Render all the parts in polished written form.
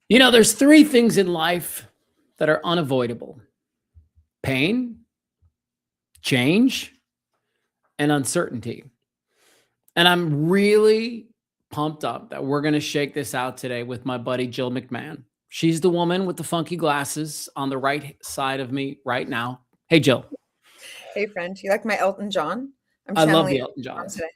There's three things in life that are unavoidable: pain, change, and uncertainty. And I'm really pumped up that we're going to shake this out today with my buddy Jill McMahon. She's the woman with the funky glasses on the right side of me right now. Hey, Jill. Hey, friend, you like my Elton John? I'm I love channeling the Elton Elton John Johns. today. Yeah.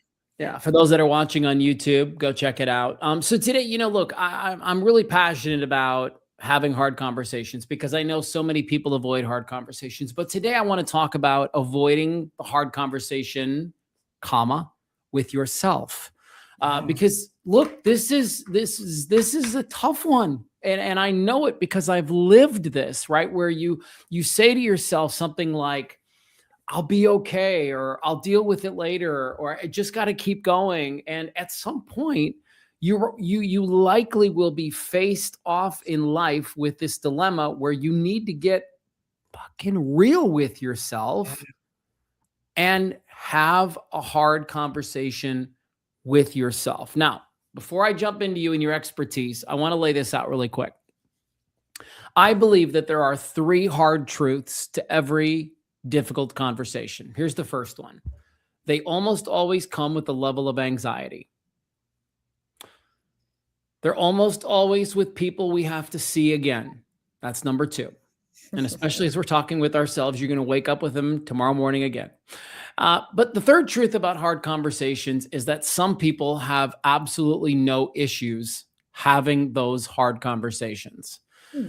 Yeah, for those that are watching on YouTube, go check it out. So today, look, I'm really passionate about having hard conversations because I know so many people avoid hard conversations. But today, I want to talk about avoiding the hard conversation, comma, with yourself, because look, this is a tough one, and I know it because I've lived this, right? Where you say to yourself something like, I'll be okay, or I'll deal with it later, or I just got to keep going. And at some point, you likely will be faced off in life with this dilemma where you need to get fucking real with yourself and have a hard conversation with yourself. Now, before I jump into you and your expertise, I want to lay this out really quick. I believe that there are three hard truths to every difficult conversation. Here's the first one: they almost always come with a level of anxiety. They're almost always with people we have to see again. That's number two. And especially as we're talking with ourselves, you're going to wake up with them tomorrow morning again. But the third truth about hard conversations is that some people have absolutely no issues having those hard conversations.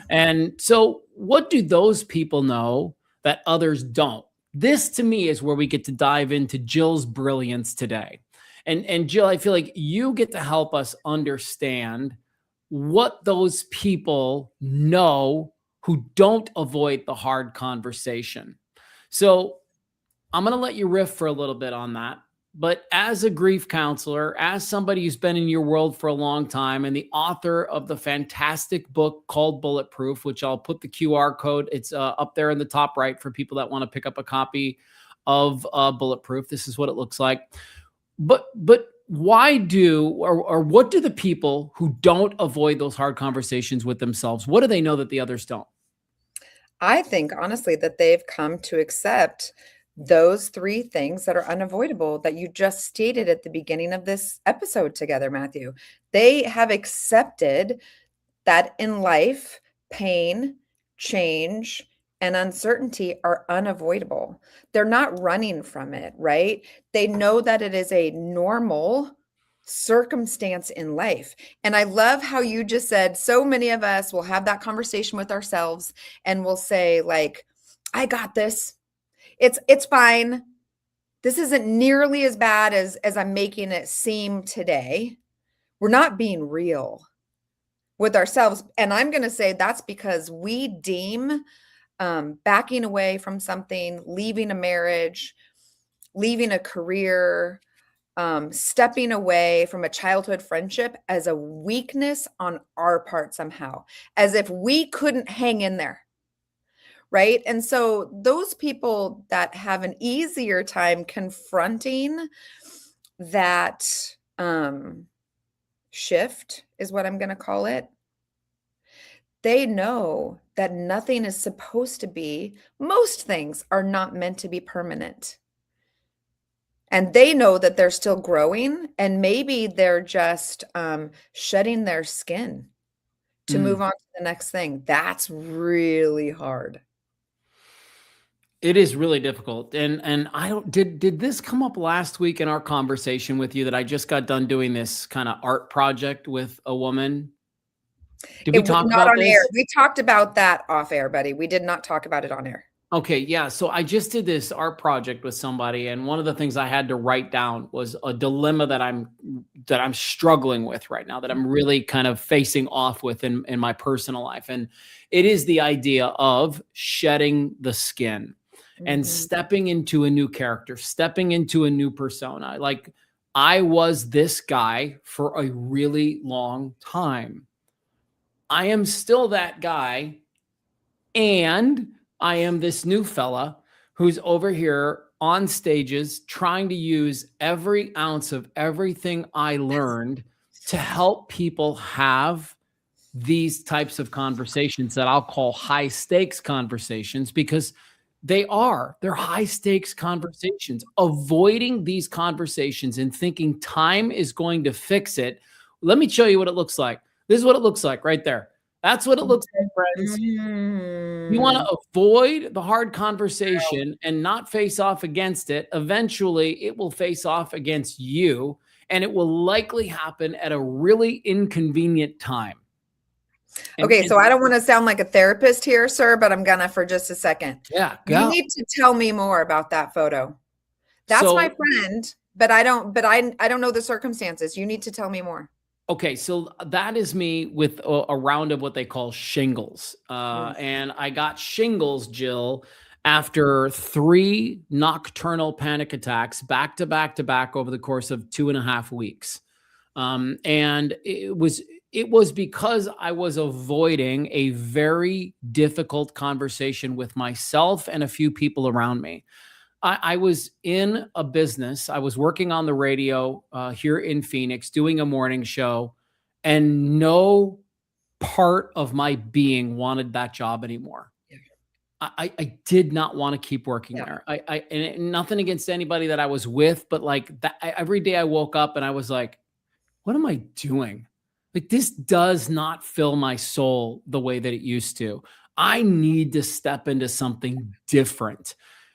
And so, what do those people know that others don't? This to me is where we get to dive into Jill's brilliance today. And Jill, I feel like you get to help us understand what those people know who don't avoid the hard conversation. So, I'm going to let you riff for a little bit on that. But as a grief counselor, as somebody who's been in your world for a long time, and the author of the fantastic book called Bulletproof, which I'll put the QR code, it's up there in the top right for people that want to pick up a copy of Bulletproof. This is what it looks like. But why do, or what do the people who don't avoid those hard conversations with themselves, what do they know that the others don't? I think, honestly, that they've come to accept those three things that are unavoidable that you just stated at the beginning of this episode together, Matthew. They have accepted that in life, pain, change, and uncertainty are unavoidable. They're not running from it, right? They know that it is a normal circumstance in life. And I love how you just said so many of us will have that conversation with ourselves and we'll say, like, I got this. It's fine. This isn't nearly as bad as I'm making it seem today. We're not being real with ourselves. And I'm going to say that's because we deem backing away from something, leaving a marriage, leaving a career, stepping away from a childhood friendship as a weakness on our part somehow, as if we couldn't hang in there. Right. And so those people that have an easier time confronting that shift is what I'm going to call it. They know that nothing is supposed to be, most things are not meant to be permanent. And they know that they're still growing, and maybe they're just shedding their skin to move on to the next thing. That's really hard. It is really difficult. And I don't, did this come up last week in our conversation with you that I just got done doing this kind of art project with a woman? Did we talk Not about on air. this? We talked about that off air, buddy. We did not talk about it on air. Okay, yeah. So I just did this art project with somebody, and one of the things I had to write down was a dilemma that I'm struggling with right now, that I'm really kind of facing off with in my personal life. And it is the idea of shedding the skin and stepping into a new character, stepping into a new persona. Like, I was this guy for a really long time. I am still that guy, and I am this new fella who's over here on stages trying to use every ounce of everything I learned to help people have these types of conversations that I'll call high stakes conversations, because they're high stakes conversations. Avoiding these conversations and thinking time is going to fix it. Let me show you what it looks like. This is what it looks like right there. That's what it looks like, friends. You want Mm. to avoid the hard conversation and not face off against it. Eventually, it will face off against you, and it will likely happen at a really inconvenient time. Okay, so I don't want to sound like a therapist here, sir, but I'm gonna for just a second. Yeah, You go. need to tell me more about that photo. That's my So, friend, but I don't know the circumstances. You need to tell me more. okay, so that is me with a round of what they call shingles. Mm. And I got shingles, Jill, after 3 nocturnal panic attacks back to back to back over the course of 2.5 weeks. And it was because I was avoiding a very difficult conversation with myself and a few people around me. I was in a business. I was working on the radio here in Phoenix, doing a morning show, and no part of my being wanted that job anymore. Yeah. I did not want to keep working Yeah. there. And nothing against anybody that I was with, but like that, every day I woke up and I was like, what am I doing? Like, this does not fill my soul the way that it used to. I need to step into something different.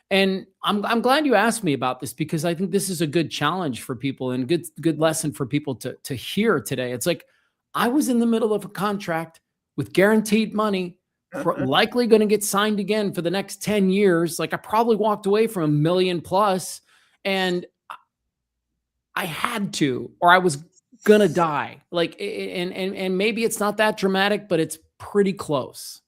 And I'm glad you asked me about this, because I think this is a good challenge for people and good lesson for people to hear today. It's like, I was in the middle of a contract with guaranteed money, likely going to get signed again for the next 10 years. Like, I probably walked away from 1 million plus, and I had to, or I was gonna die. Like, and maybe it's not that dramatic, but it's pretty close.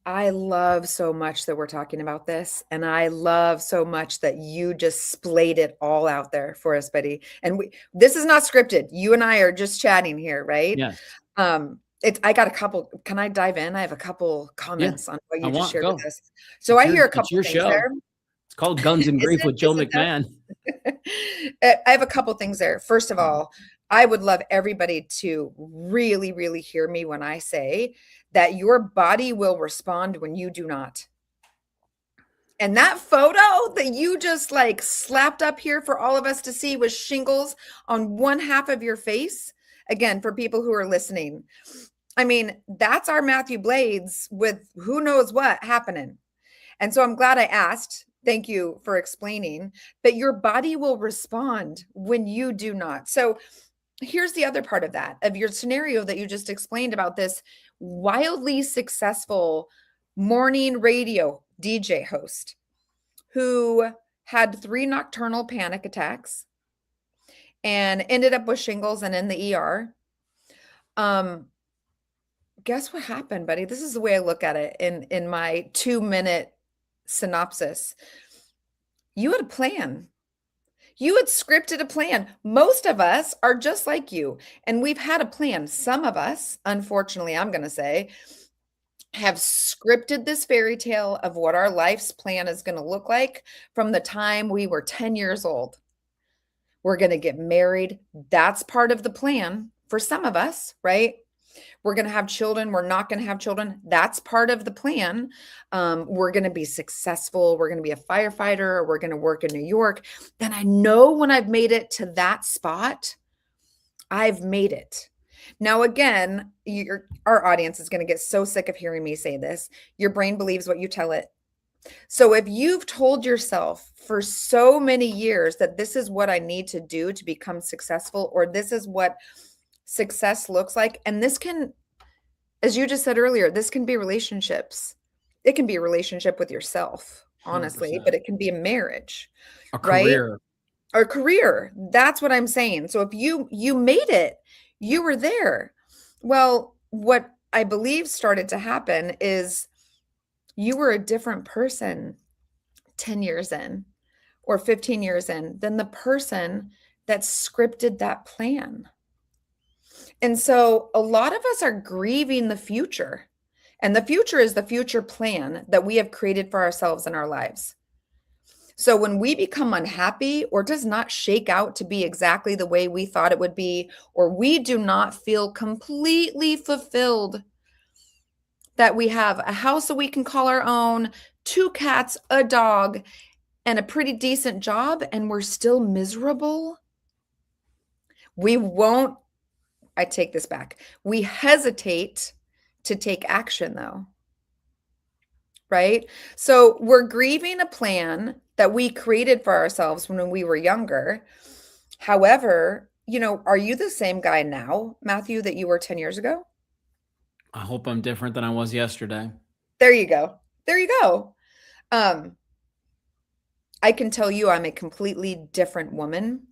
I love so much that we're talking about this, and I love so much that you just splayed it all out there for us, buddy. And this is not scripted. You and I are just chatting here, right? Yes. I got a couple. Can I dive in? I have a couple Yeah. comments on what I you just want shared with go. us. So I It's hear a it's couple your things show. there. It's called Guns and Is Grief it? with Jill Is it that? McMahon. I have a couple things there. First of all, I would love everybody to really, really hear me when I say that your body will respond when you do not. And that photo that you just like slapped up here for all of us to see with shingles on one half of your face. Again, for people who are listening, I mean, that's our Matthew Blades with who knows what happening. And so I'm glad I asked. Thank you for explaining. But your body will respond when you do not. So here's the other part of that, of your scenario that you just explained about this wildly successful morning radio DJ host who had 3 nocturnal panic attacks and ended up with shingles and in the ER. Guess what happened, buddy? This is the way I look at it in my 2-minute synopsis. You had a plan. You had scripted a plan. Most of us are just like you, and we've had a plan. Some of us, unfortunately, I'm going to say, have scripted this fairy tale of what our life's plan is going to look like from the time we were 10 years old. We're going to get married. That's part of the plan for some of us, right? We're going to have children. We're not going to have children. That's part of the plan. We're going to be successful. We're going to be a firefighter, or we're going to work in New York. Then I know when I've made it to that spot, I've made it. Now, again, our audience is going to get so sick of hearing me say this. Your brain believes what you tell it. So if you've told yourself for so many years that this is what I need to do to become successful, or this is what success looks like, and this can, as you just said earlier, this can be relationships. It can be a relationship with yourself, honestly, 100%. but it can be a marriage, A right? career. Or career. That's what I'm saying. So if you made it, you were there. Well, what I believe started to happen is you were a different person 10 years in or 15 years in than the person that scripted that plan. And so a lot of us are grieving the future. And the future is the future plan that we have created for ourselves in our lives. So when we become unhappy or does not shake out to be exactly the way we thought it would be, or we do not feel completely fulfilled that we have a house that we can call our own, 2 cats, a dog, and a pretty decent job, and we're still miserable, we won't, I take this back. We hesitate to take action though, right? So we're grieving a plan that we created for ourselves when we were younger. However, are you the same guy now, Matthew, that you were 10 years ago? I hope I'm different than I was yesterday. There you go. There you go. I can tell you I'm a completely different woman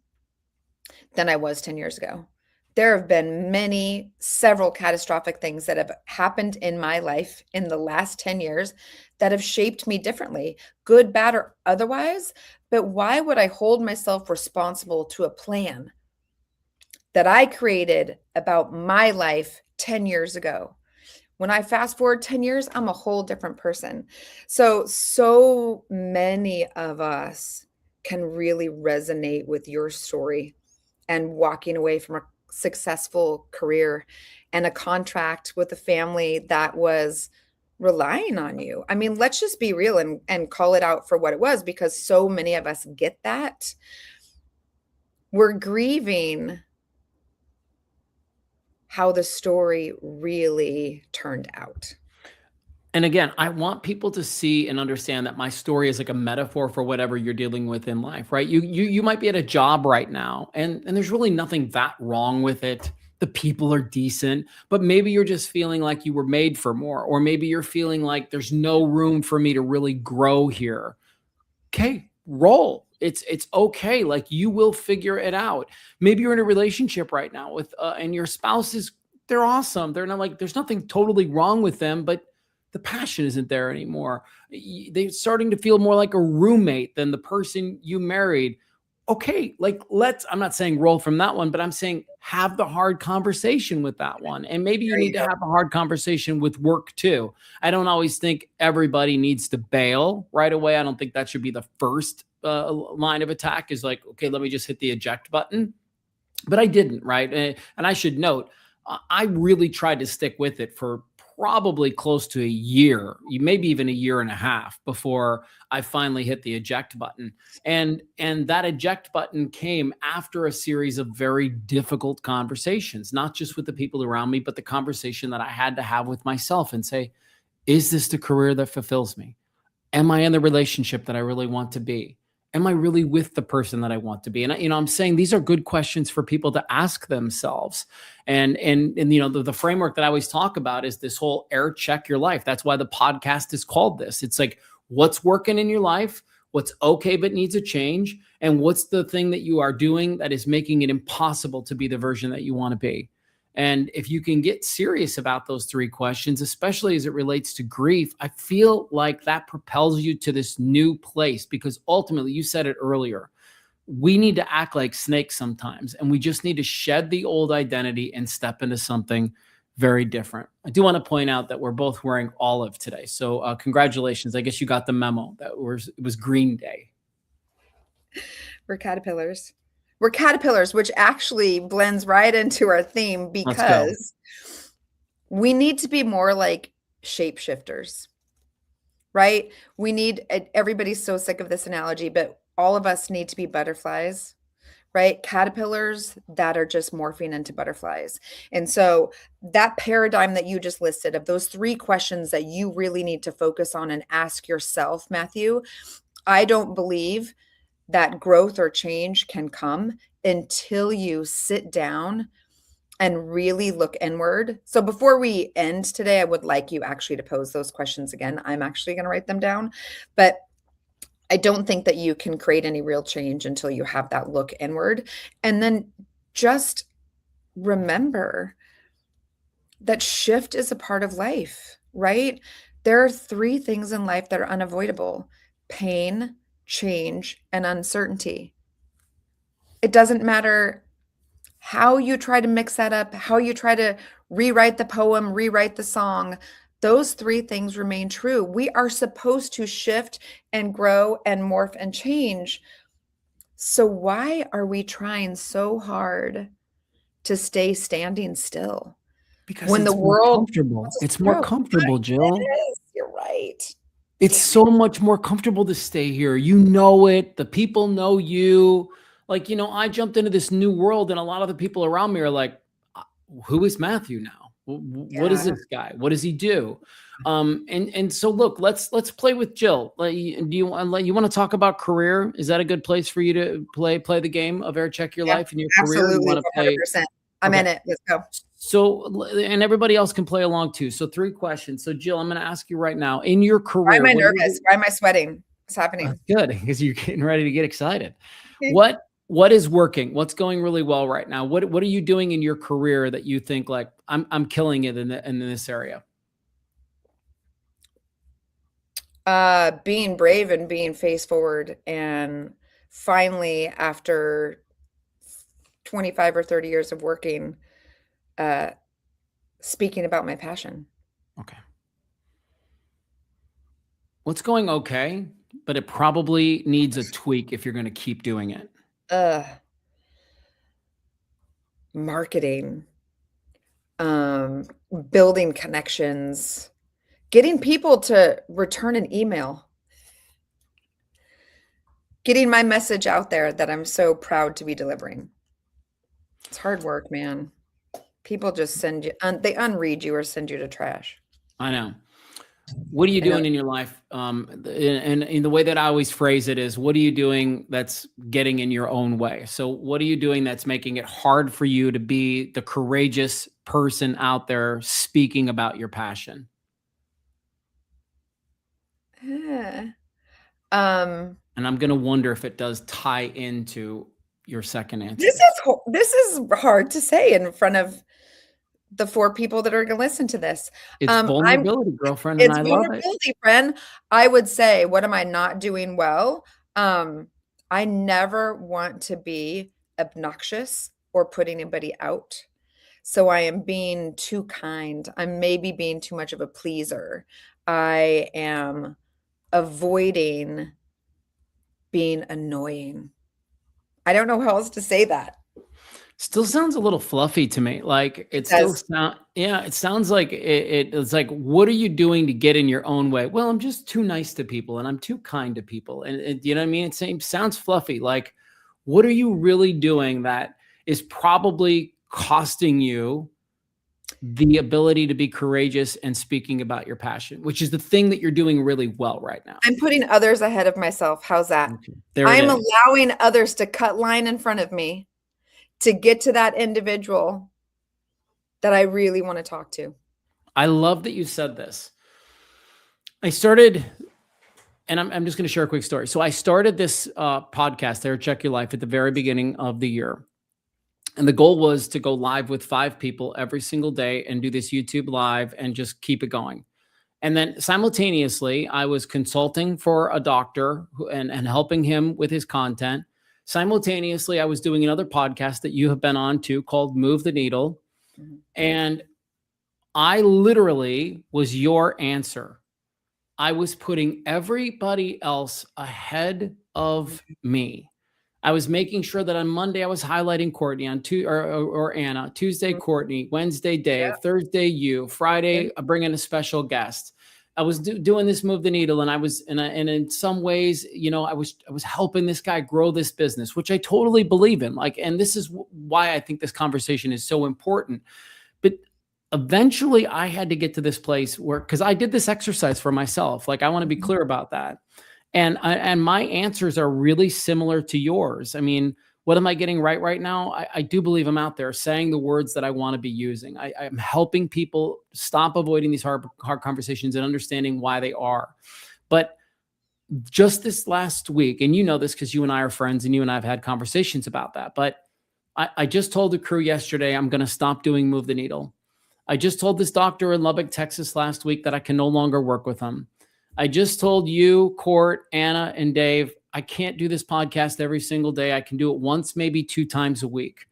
than I was 10 years ago. There have been several catastrophic things that have happened in my life in the last 10 years that have shaped me differently, good, bad, or otherwise. But why would I hold myself responsible to a plan that I created about my life 10 years ago? When I fast forward 10 years, I'm a whole different person. So many of us can really resonate with your story and walking away from a successful career and a contract with a family that was relying on you. I mean, let's just be real and call it out for what it was, because so many of us get that. We're grieving how the story really turned out. And again, I want people to see and understand that my story is like a metaphor for whatever you're dealing with in life, right? You might be at a job right now, and there's really nothing that wrong with it. The people are decent, but maybe you're just feeling like you were made for more, or maybe you're feeling like there's no room for me to really grow here. Okay, roll. It's okay. Like, you will figure it out. Maybe you're in a relationship right now with and your spouse is, they're awesome. They're not, like, there's nothing totally wrong with them, but the passion isn't there anymore. They're starting to feel more like a roommate than the person you married. Okay, like, I'm not saying roll from that one, but I'm saying have the hard conversation with that one. And maybe you There need you to go. have a hard conversation with work too. I don't always think everybody needs to bail right away. I don't think that should be the first line of attack, is like, okay, let me just hit the eject button. But I didn't, right? And I should note, I really tried to stick with it for probably close to a year, maybe even a year and a half, before I finally hit the eject button. And that eject button came after a series of very difficult conversations, not just with the people around me, but the conversation that I had to have with myself and say, is this the career that fulfills me? Am I in the relationship that I really want to be? Am I really with the person that I want to be? And I'm saying these are good questions for people to ask themselves. And the framework that I always talk about is this whole air check your life. That's why the podcast is called this. It's like, what's working in your life, what's okay but needs a change, and what's the thing that you are doing that is making it impossible to be the version that you want to be. And if you can get serious about those 3 questions, especially as it relates to grief, I feel like that propels you to this new place, because ultimately, you said it earlier, we need to act like snakes sometimes, and we just need to shed the old identity and step into something very different. I do want to point out that we're both wearing olive today. So congratulations. I guess you got the memo that it was Green Day. We're caterpillars. We're caterpillars, which actually blends right into our theme, Let's go. because we need to be more like shapeshifters, right? Everybody's so sick of this analogy, but all of us need to be butterflies, right? Caterpillars that are just morphing into butterflies. And so that paradigm that you just listed, of those 3 questions that you really need to focus on and ask yourself, Matthew, I don't believe that growth or change can come until you sit down and really look inward. So before we end today, I would like you actually to pose those questions again. I'm actually going to write them down, but I don't think that you can create any real change until you have that look inward. And then just remember that shift is a part of life, right? There are 3 things in life that are unavoidable: pain, change, and uncertainty. It doesn't matter how you try to mix that up, how you try to rewrite the poem, rewrite the song. those three things remain true. We are supposed to shift and grow and morph and change. So why are we trying so hard to stay standing still Because when the it's more world comfortable. wants us It's to more grow? comfortable, Jill. It is. You're right. It's so much more comfortable to stay here. You know it. The people know you. Like, I jumped into this new world, and a lot of the people around me are like, who is Matthew now? What is Yeah. this guy? What does he do? And so look, let's play with Jill. Do you want to talk about career? Is that a good place for you to play the game of air check your Yeah. life and your career? You Absolutely. want to play? 100%. I'm in Okay. it. Let's go. So, and everybody else can play along too. So 3 questions. So Jill, I'm going to ask you right now, in your Why am career, I what do you nervous? do? Why am I sweating? What's happening? Good, because you're getting ready to get excited. Okay. What is working? What's going really well right now? What are you doing in your career that you think like I'm killing it in this area? Being brave and being face forward, and finally, after 25 or 30 years of working, uh, speaking about my passion. Okay. What's going okay, but it probably needs a tweak if you're going to keep doing it. Marketing, building connections, getting people to return an email, getting my message out there that I'm so proud to be delivering. It's hard work, man. People just send you, they unread you or send you to trash. I know. What are you doing in your life? And in the way that I always phrase it is, what are you doing that's getting in your own way? So what are you doing that's making it hard for you to be the courageous person out there speaking about your passion? Yeah. And I'm going to wonder if it does tie into your second answer. This is hard to say in front of the 4 people that are going to listen to this. It's vulnerability, girlfriend, and I love it. Friend. I would say, what am I not doing well? I never want to be obnoxious or put anybody out. So I am being too kind. I'm maybe being too much of a pleaser. I am avoiding being annoying. I don't know how else to say that. Still sounds a little fluffy to me. Like it sounds like it's like, what are you doing to get in your own way? Well, I'm just too nice to people and I'm too kind to people. And you know what I mean? It sounds fluffy. Like, what are you really doing that is probably costing you the ability to be courageous and speaking about your passion, which is the thing that you're doing really well right now? I'm putting others ahead of myself. How's that? Okay. I'm allowing others to cut line in front of me to get to that individual that I really want to talk to. I love that you said this. I started, and I'm just going to share a quick story. So I started this podcast, Air Check Your Life, at the very beginning of the year. And the goal was to go live with 5 people every single day and do this YouTube live and just keep it going. And then simultaneously, I was consulting for a doctor and helping him with his content. Simultaneously, I was doing another podcast that you have been on too called Move the Needle. Mm-hmm. And I literally was your answer. I was putting everybody else ahead of me. I was making sure that on Monday I was highlighting Courtney, on or Anna, Tuesday Courtney, Wednesday Dave, Thursday you, Friday I bring in a special guest. I was doing this Move the Needle, and I was and in some ways, I was helping this guy grow this business, which I totally believe in. Like, and this is why I think this conversation is so important. But eventually, I had to get to this place where, because I did this exercise for myself. Like, I want to be clear about that. And my answers are really similar to yours. I mean, what am I getting right now? I do believe I'm out there saying the words that I want to be using. I'm helping people stop avoiding these hard conversations and understanding why they are. But just this last week, and you know this because you and I are friends and you and I have had conversations about that. But I just told the crew yesterday, I'm going to stop doing Move the Needle. I just told this doctor in Lubbock, Texas last week that I can no longer work with him. I just told you, Court, Anna, and Dave, I can't do this podcast every single day. I can do it once, maybe 2 times a week.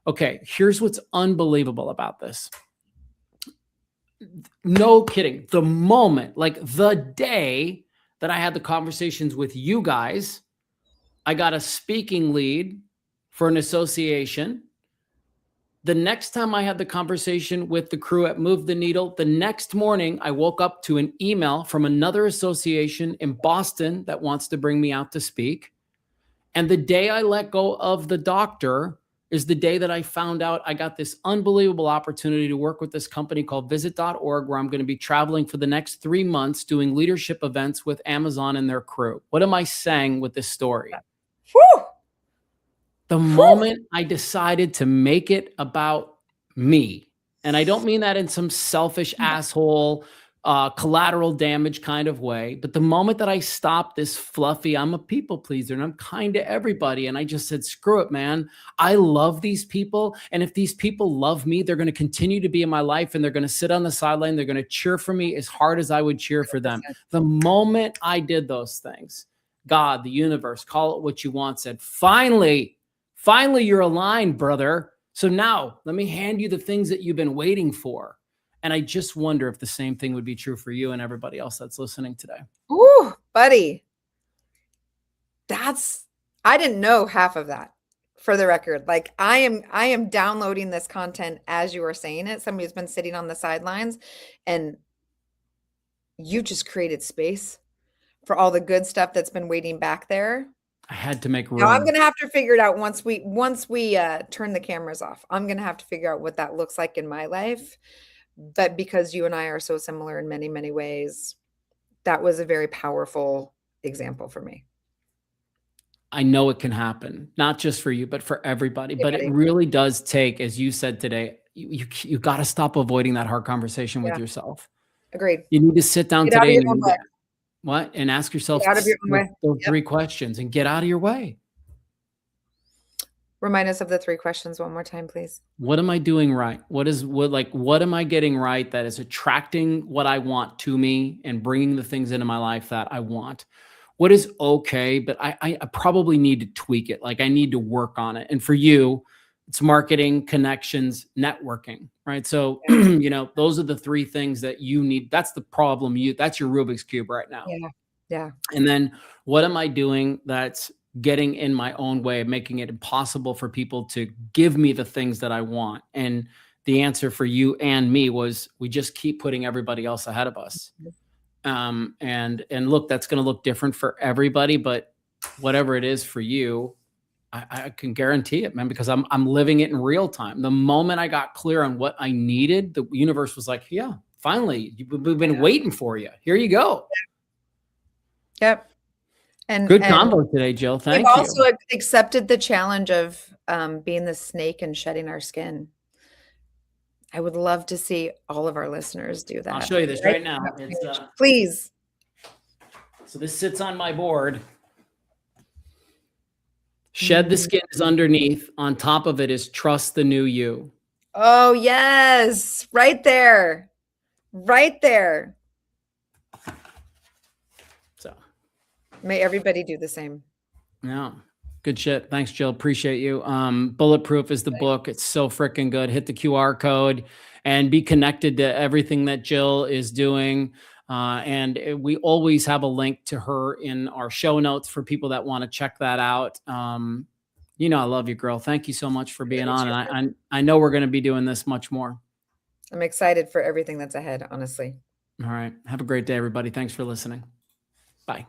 Okay, here's what's unbelievable about this. no kidding. The moment, like the day that I had the conversations with you guys, I got a speaking lead for an association. The next time I had the conversation with the crew at Move the Needle, the next morning I woke up to an email from another association in Boston that wants to bring me out to speak. And the day I let go of the doctor is the day that I found out I got this unbelievable opportunity to work with this company called visit.org, where I'm going to be traveling for the next 3 months doing leadership events with Amazon and their crew. What am I saying with this story? Whew. The moment I decided to make it about me, and I don't mean that in some selfish asshole, collateral damage kind of way, but the moment that I stopped this fluffy, I'm a people pleaser and I'm kind to everybody. And I just said, screw it, man. I love these people. And if these people love me, they're going to continue to be in my life and they're going to sit on the sideline. They're going to cheer for me as hard as I would cheer for them. The moment I did those things, God, the universe, call it what you want, said, finally, you're aligned, brother. So now let me hand you the things that you've been waiting for. And I just wonder if the same thing would be true for you and everybody else that's listening today. Ooh, buddy. I didn't know half of that, for the record. Like I am downloading this content as you are saying it. Somebody's been sitting on the sidelines and you just created space for all the good stuff that's been waiting back there. I had to make room. Now I'm going to have to figure it out once we turn the cameras off. I'm going to have to figure out what that looks like in my life. But because you and I are so similar in many, many ways, that was a very powerful example for me. I know it can happen, not just for you, but for everybody. But it really does take, as you said today, you got to stop avoiding that hard conversation with yourself. Agreed. You need to sit down today and ask yourself those 3 questions and get out of your way. Remind us of the 3 questions one more time, please. What am I doing right? What am I getting right that is attracting what I want to me and bringing the things into my life that I want? What is okay, but I probably need to tweak it. Like I need to work on it. And for you, it's marketing, connections, networking, right? So, those are the 3 things that you need. That's the problem. That's your Rubik's Cube right now. Yeah. And then what am I doing that's getting in my own way, making it impossible for people to give me the things that I want? And the answer for you and me was we just keep putting everybody else ahead of us. And look, that's going to look different for everybody, but whatever it is for you, I can guarantee it, man, because I'm living it in real time. The moment I got clear on what I needed, the universe was like, yeah, finally, we've been waiting for you. Here you go. Yep. And good combo today, Jill. Thank you. We've also accepted the challenge of being the snake and shedding our skin. I would love to see all of our listeners do that. I'll show you this right now. Please. So this sits on my board. Shed the skin is underneath. On top of it is trust the new you. Oh, yes. Right there. Right there. So may everybody do the same. Yeah. Good shit. Thanks, Jill. Appreciate you. Bulletproof is the book. It's so freaking good. Hit the QR code and be connected to everything that Jill is doing. And we always have a link to her in our show notes for people that want to check that out. I love you, girl. Thank you so much for being on. And I know we're going to be doing this much more. I'm excited for everything that's ahead, honestly. All right. Have a great day, everybody. Thanks for listening. Bye.